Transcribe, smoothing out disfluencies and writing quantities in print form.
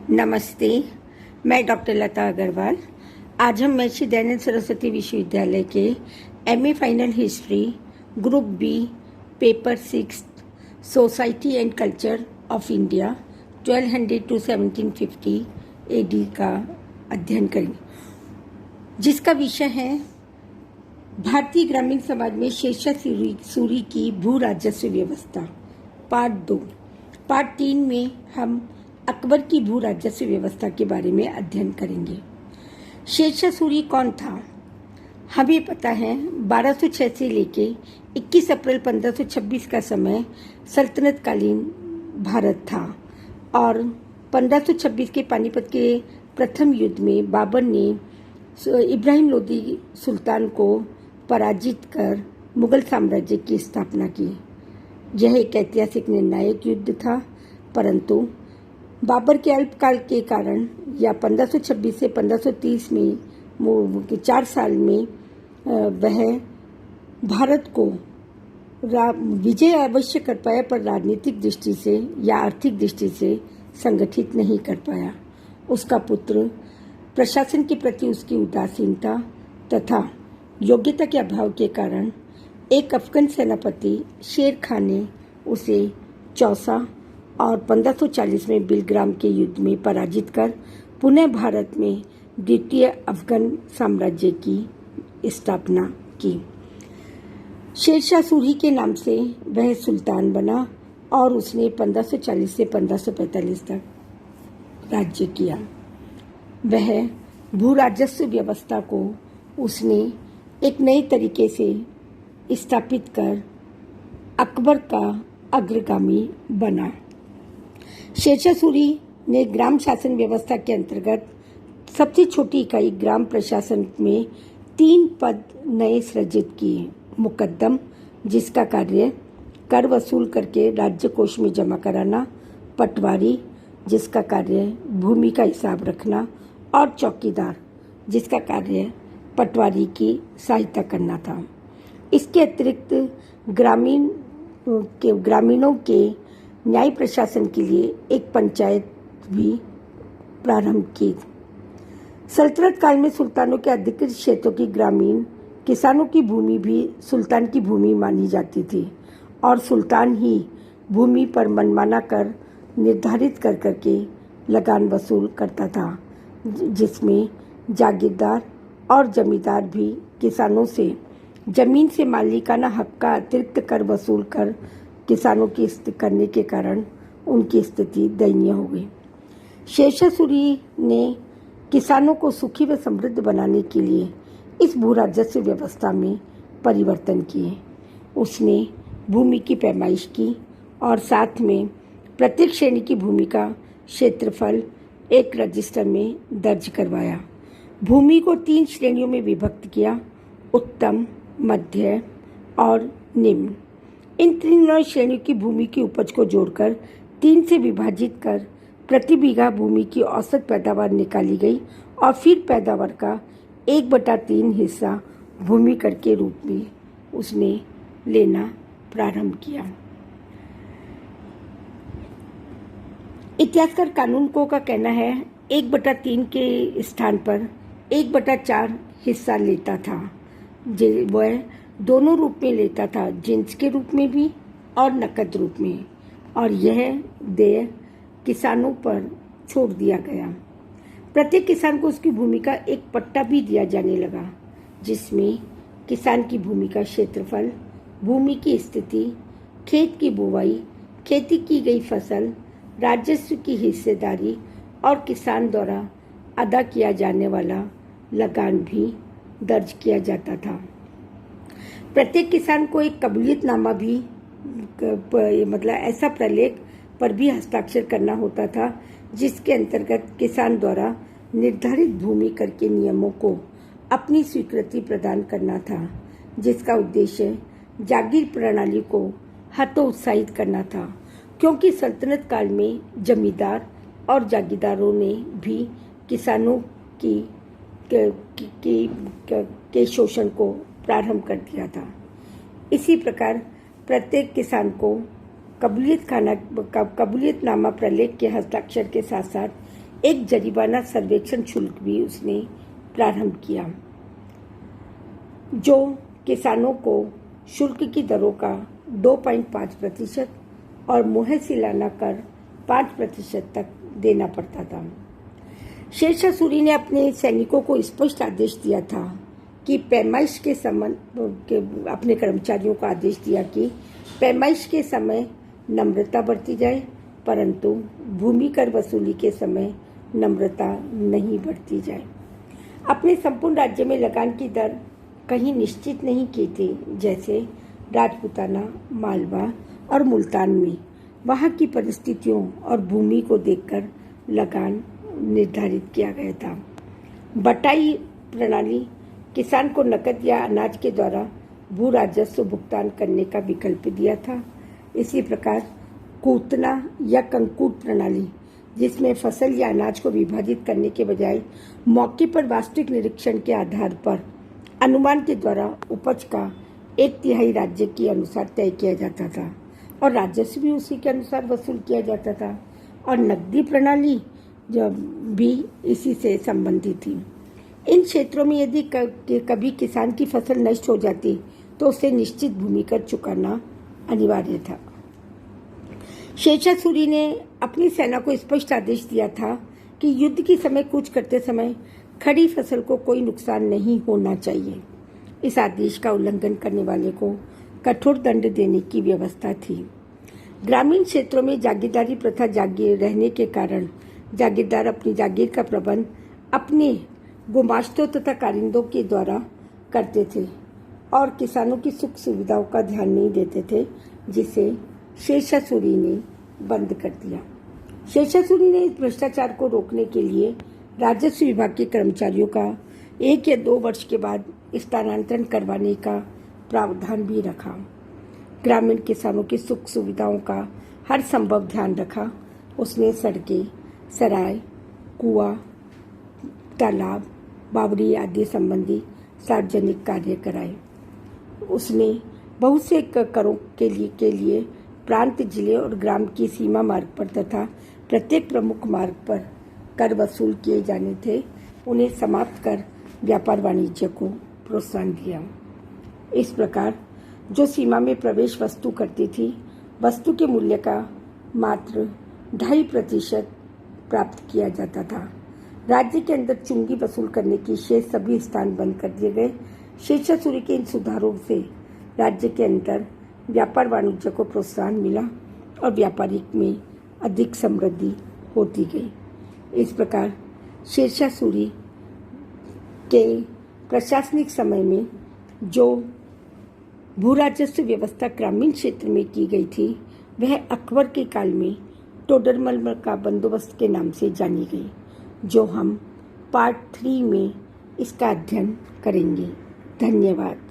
नमस्ते, मैं डॉक्टर लता अग्रवाल। आज हम महर्षि दयानंद सरस्वती विश्वविद्यालय के MA final history group B paper 6 society and culture of India 1200 to 1750 AD का अध्ययन करेंगे, जिसका विषय है भारतीय ग्रामीण समाज में शेषा सूरी की भू राजस्व व्यवस्था। पार्ट 2। पार्ट 3 में हम अकबर की भू राजस्व व्यवस्था के बारे में अध्ययन करेंगे। शेरशाह सूरी कौन था? हमें पता है 1206 से लेके 21 अप्रैल 1526 का समय सल्तनतकालीन भारत था और 1526 के पानीपत के प्रथम युद्ध में बाबर ने इब्राहिम लोदी सुल्तान को पराजित कर मुगल साम्राज्य की स्थापना की। यह एक ऐतिहासिक निर्णायक युद्ध था, परंतु बाबर के अल्पकाल के कारण या 1526 से 1530 में 4 साल में वह भारत को विजय अवश्य कर पाया, पर राजनीतिक दृष्टि से या आर्थिक दृष्टि से संगठित नहीं कर पाया। उसका पुत्र प्रशासन के प्रति उसकी उदासीनता तथा योग्यता के अभाव के कारण एक अफगान सेनापति शेर खान ने उसे चौसा और 1540 में बिलग्राम के युद्ध में पराजित कर पुनः भारत में द्वितीय अफगान साम्राज्य की स्थापना की। शेरशाह सूरी के नाम से वह सुल्तान बना और उसने 1540 से 1545 तक राज्य किया। वह भू राजस्व व्यवस्था को उसने एक नए तरीके से स्थापित कर अकबर का अग्रगामी बना। शेरशाह सूरी ने ग्राम शासन व्यवस्था के अंतर्गत सबसे छोटी इकाई ग्राम प्रशासन में 3 पद नए सृजित किए। मुकद्दम, जिसका कार्य कर वसूल करके राज्य कोष में जमा कराना, पटवारी, जिसका कार्य भूमि का हिसाब रखना, और चौकीदार, जिसका कार्य पटवारी की सहायता करना था। इसके अतिरिक्त ग्रामीणों के न्याय प्रशासन के लिए एक पंचायत भी प्रारंभ की। सल्तनत काल में सुल्तानों के अधिकृत क्षेत्रों की ग्रामीण किसानों की भूमि भी सुल्तान की भूमि मानी जाती थी और सुल्तान ही भूमि पर मनमाना कर निर्धारित कर करके लगान वसूल करता था, जिसमें जागीरदार और जमींदार भी किसानों से जमीन से मालिकाना हक का अतिरिक्त कर वसूल कर किसानों की करने के कारण उनकी स्थिति दयनीय हो गई। शेरशाह सूरी ने किसानों को सुखी व समृद्ध बनाने के लिए इस भू राजस्व व्यवस्था में परिवर्तन किए। उसने भूमि की पैमाइश की और साथ में प्रत्येक श्रेणी की भूमि का क्षेत्रफल एक रजिस्टर में दर्ज करवाया। भूमि को 3 श्रेणियों में विभक्त किया: उत्तम, मध्य और निम्न। इन 3 श्रेणियों की भूमि की उपज को जोड़कर 3 से विभाजित कर प्रति बीघा भूमि की औसत पैदावार निकाली गई और फिर पैदावार का 1/3 हिस्सा भूमि कर के रूप में उसने लेना प्रारंभ किया। इतिहासकार कानूनगो का कहना है 1/3 के स्थान पर 1/4 हिस्सा लेता था। वह दोनों रूप में लेता था, जिन्स के रूप में भी और नकद रूप में, और यह देय किसानों पर छोड़ दिया गया। प्रत्येक किसान को उसकी भूमि का एक पट्टा भी दिया जाने लगा, जिसमें किसान की भूमि का क्षेत्रफल, भूमि की स्थिति, खेत की बुवाई, खेती की गई फसल, राजस्व की हिस्सेदारी और किसान द्वारा अदा किया जाने वाला लगान भी दर्ज किया जाता था। प्रत्येक किसान को एक कबूलियतनामा भी ऐसा प्रलेख पर भी हस्ताक्षर करना होता था, जिसके अंतर्गत किसान द्वारा निर्धारित भूमि कर के नियमों को अपनी स्वीकृति प्रदान करना था, जिसका उद्देश्य जागीर प्रणाली को हतोत्साहित करना था, क्योंकि सल्तनत काल में जमींदार और जागीरदारों ने भी किसानों के शोषण को प्रारंभ कर दिया था। इसी प्रकार प्रत्येक किसान को कबूलियतनामा प्रलेख के हस्ताक्षर के साथ साथ एक जरिमाना सर्वेक्षण शुल्क भी उसने प्रारंभ किया, जो किसानों को शुल्क की दरों का 2.5% और मुहैसिलाना कर 5% तक देना पड़ता था। शेरशाह सूरी ने अपने सैनिकों को स्पष्ट आदेश दिया था कि पैमाइश के समय अपने कर्मचारियों को आदेश दिया कि पैमाइश के समय नम्रता बरती जाए, परंतु भूमि कर वसूली के समय नम्रता नहीं बरती जाए। अपने संपूर्ण राज्य में लगान की दर कहीं निश्चित नहीं की थी, जैसे राजपूताना, मालवा और मुल्तान में वहाँ की परिस्थितियों और भूमि को देखकर लगान निर्धारित किया गया था। बटाई प्रणाली किसान को नकद या अनाज के द्वारा भू राजस्व भुगतान करने का विकल्प दिया था। इसी प्रकार कूतना या कंकूट प्रणाली, जिसमें फसल या अनाज को विभाजित करने के बजाय मौके पर वास्तविक निरीक्षण के आधार पर अनुमान के द्वारा उपज का 1/3 राज्य के अनुसार तय किया जाता था और राजस्व भी उसी के अनुसार वसूल किया जाता था। और नकदी प्रणाली जो भी इसी से संबंधित थी। इन क्षेत्रों में यदि कभी किसान की फसल नष्ट हो जाती तो उसे निश्चित भूमि कर चुकाना अनिवार्य था। शेरशाह सूरी ने अपनी सेना को स्पष्ट आदेश दिया था कि युद्ध के समय कूच करते समय खड़ी फसल को कोई नुकसान नहीं होना चाहिए। इस आदेश का उल्लंघन करने वाले को कठोर दंड देने की व्यवस्था थी। ग्रामीण क्षेत्रों में जागीरदारी प्रथा जागी रहने के कारण जागीरदार अपनी जागीर का प्रबंध अपने गुमाश्तों तथा कारिंदों के द्वारा करते थे और किसानों की सुख सुविधाओं का ध्यान नहीं देते थे, जिसे शेरशाह सूरी ने बंद कर दिया। शेरशाह सूरी ने इस भ्रष्टाचार को रोकने के लिए राजस्व विभाग के कर्मचारियों का 1 या 2 वर्ष के बाद स्थानांतरण करवाने का प्रावधान भी रखा। ग्रामीण किसानों की सुख सुविधाओं का हर संभव ध्यान रखा। उसने सड़कें, सराय, कुआं, तालाब, बावड़ी आदि संबंधी सार्वजनिक कार्य कराए। उसने बहुत से करों के लिए प्रांत, जिले और ग्राम की सीमा मार्ग पर तथा प्रत्येक प्रमुख मार्ग पर कर वसूल किए जाने थे, उन्हें समाप्त कर व्यापार वाणिज्य को प्रोत्साहन दिया। इस प्रकार जो सीमा में प्रवेश वस्तु करती थी, वस्तु के मूल्य का मात्र 2.5% प्राप्त किया जाता था। राज्य के अंदर चुंगी वसूल करने की शेष सभी स्थान बंद कर दिए गए। शेरशाह सूरी के इन सुधारों से राज्य के अंदर व्यापार वाणिज्य को प्रोत्साहन मिला और व्यापारिक में अधिक समृद्धि होती गई। इस प्रकार शेरशाह सूरी के प्रशासनिक समय में जो भू राजस्व व्यवस्था ग्रामीण क्षेत्र में की गई थी, वह अकबर के काल में टोडरमल का बंदोबस्त के नाम से जानी गई, जो हम पार्ट 3 में इसका अध्ययन करेंगे। धन्यवाद।